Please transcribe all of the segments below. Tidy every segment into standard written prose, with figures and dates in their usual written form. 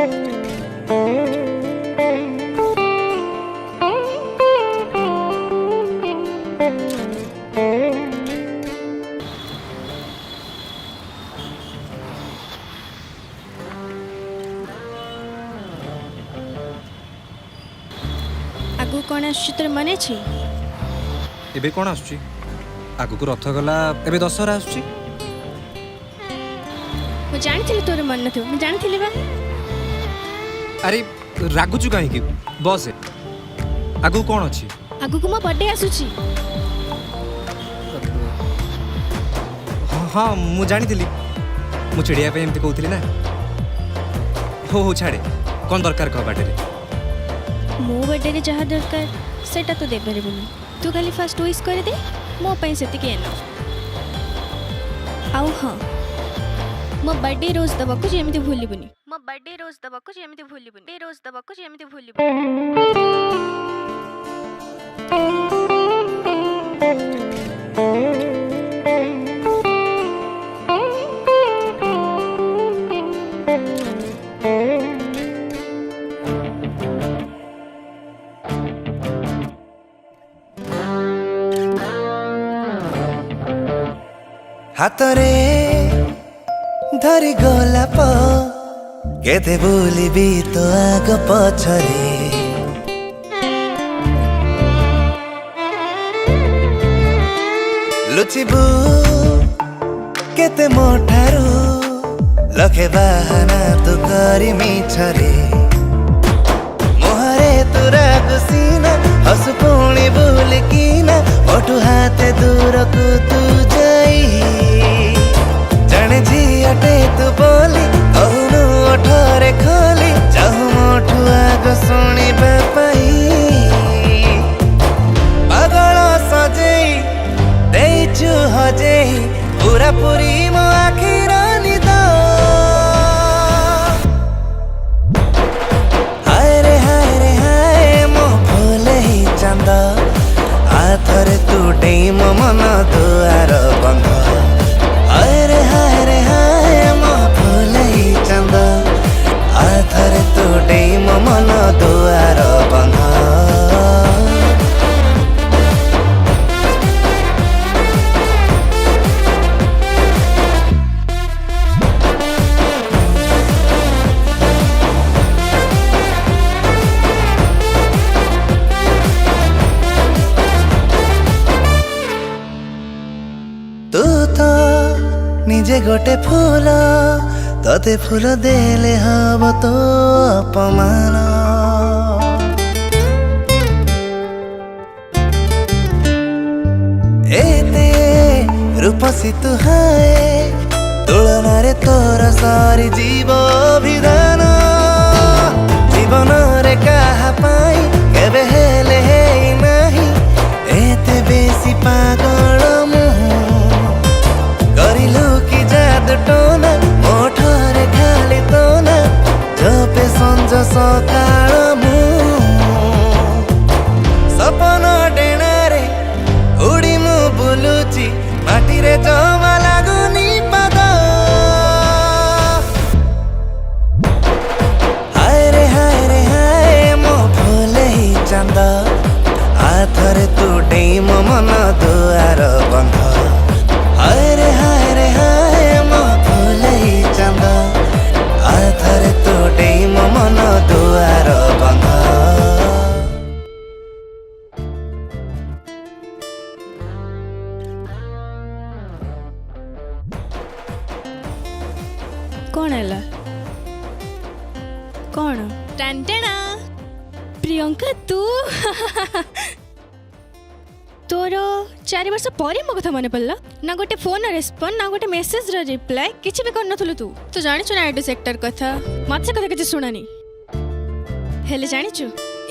आगु कौन आसुतर मने छी एबे कौन आसुची आगु को रथ गला एबे दशहरा आसुची मु जानिथिली तोर मन नथियो मु जानिथिली बा अरे रागुचु काहे की बस आगु कौन अछि आगु को मो बर्थडे आसुची हाँ मु जानिथिली मु चिड़िया पे एमती कहउथिली ना हो छाड़े कौन दरकार कह बाटे रे मो बर्थडे रे जहा दरकार सेटा तो दे परबुनी तू खाली फर्स्ट विश कर दे मो पई सेति के न आउ हां मो बर्थडे रोज दबकु जेमिति भूलिबुनी मो बर्थडे रोज दबकु जेमिति भूलिबुनी रोज दबकु जेमिति भूलिबुनी हातरे धरी गोलाप केते बोलिबी तो आग पछरे लुचिबू केते मोठारू लखे बाहाना तू करी मिछरे मोहरे तुरा गुसीना हसु पुणी बुलिकिना ओठु हाथे दूरकू तू जाई जने झियाटे तू बोली कहूनु ओठरे खोली चाहू मोठु आग शुणिबा पाई पागल सजेई देइछु हजेई पूरा पूरी मो आखिर निद हाय रे मो भोले ही चांद आथरे तू डेई मो मन दुआर बंध हाय रे मो भोले ही चांद आथरे तू डेई मो मन दुआर बंध तू तो निजे गोटे फूल तते फूल देले हब तो अपमान एते रूपसी तू हाय तुलना रे तोर सारी जीव विधान जीवन रे कहा पाई केबे हेले हेई नाही एते बेसी पागल करिलु कि जादू टोना मोठरे खाली तोना जपे संज सकाळ मु सपन डेणारे उडी मु बुलुची माटी रे जमा लागुनी पाद हाय रे मो भोले ही चांद आथरे तू डेई मो मन दुआर बंध हाय रे मो भोले ही चांद आथरे तू डेई मो मन दुआर बंध कौन हैला कौन टंटना प्रियंका तू तोर 4 वर्ष पर मो कथा मन पड़ला ना गोटे फोन रेस्पॉन्स ना गोटे मेसेज रो रिप्लाई किछि भी कर नथुलु तू जानिछु ना एडु सेक्टर कथा मत से कथा किछि सुनानी हेले जानिछु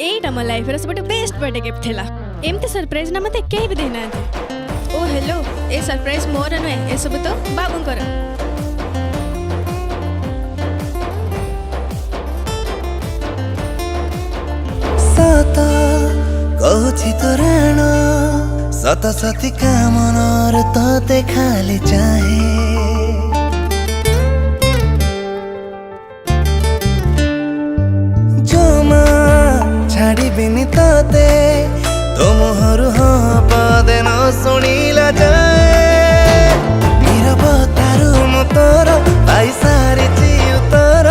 एटा म लाइफ रे सबटे बेस्ट बर्थडे गिफ्ट थेला एमते सरप्राइज ना मते केही भी देना ओ हेलो ए सरप्राइज मोर न ए सब तो बाबू कर सत कहूछि तो राण सत सती कामनार तते खाली चाहे ଛାଡ଼ିବିନି ତତେ ତୋ ମୁହଁରୁ ହଁ ପଦେ ନ ଶୁଣିଲା ଯାଏ ନିରବତାରୁ ମୁଁ ତୋର ପାଇସାରିଛି ଉତ୍ତର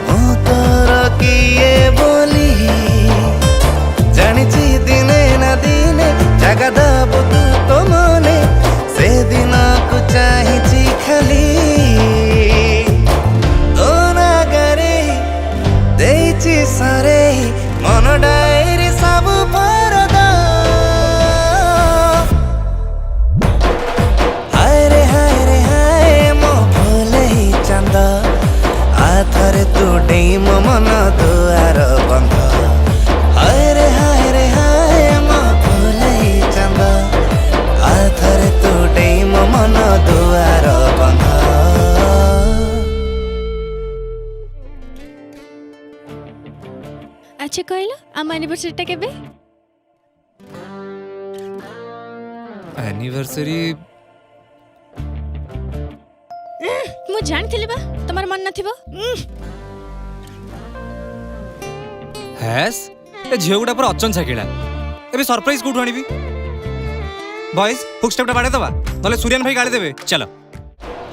ମୁଁ ତୋର କିଏ ବୋଲି ଜାଣିଛି ଦିନେ ନା ଦିନେ ଜାଗା ଦବୁ ତୁ ତୋ ମନେ ସେଦିନକୁ ଚାହିଁଛି ଖାଲି ତୋ ନାଗରେ ଦେଇଛି ସରେ ମନ ଡାଏରୀ ସବୁ ଫରଦ ହାୟ ରେ ହାୟ ମୋ ଭୁଲେଇ ଚାନ୍ଦ ଆଥରେ ତୁ ଡେଇଁ ମୋ ମନ ଦୁଆର ବନ୍ଧ ହାୟ ରେ ହାୟ ମୋ ଭୁଲେଇ ଚାନ୍ଦ ଆଥରେ ତୁ ଡେଇଁ ମୋ ମନ ଦୁଆର ବନ୍ଧ ଆଚ୍ଛା କହିଲ ଆମ ଆନିଭର୍ସରୀଟା କେବେ? ଆନିଭର୍ସରୀ ମୁଁ ଜାଣିଥିଲି ବା ତମର ମନ ନଥିବ। ହେସ୍ ଏ ଝିଅ ଗୁଡ଼ା ପୁରା ଅଚଞ୍ଚା କିଳା ଏବେ ସରପ୍ରାଇଜ କୋଉଠୁ ଆଣିବି ବଏସ୍ ହୁକ୍ ଷ୍ଟେପଟା ବାଡ଼େଇଦବା ନହେଲେ ସୂର୍ୟନ ଭାଇ ଗାଳି ଦେବେ ଚାଲ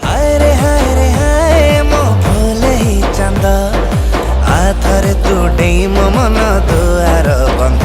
ହାୟ ରେ ହାୟ ମୋ ଭୁଲେଇ ଚାନ୍ଦ ଆଥରେ ତୁ ଡେଇଁ ମୋ ମନ ଦୁଆର ବନ୍ଧ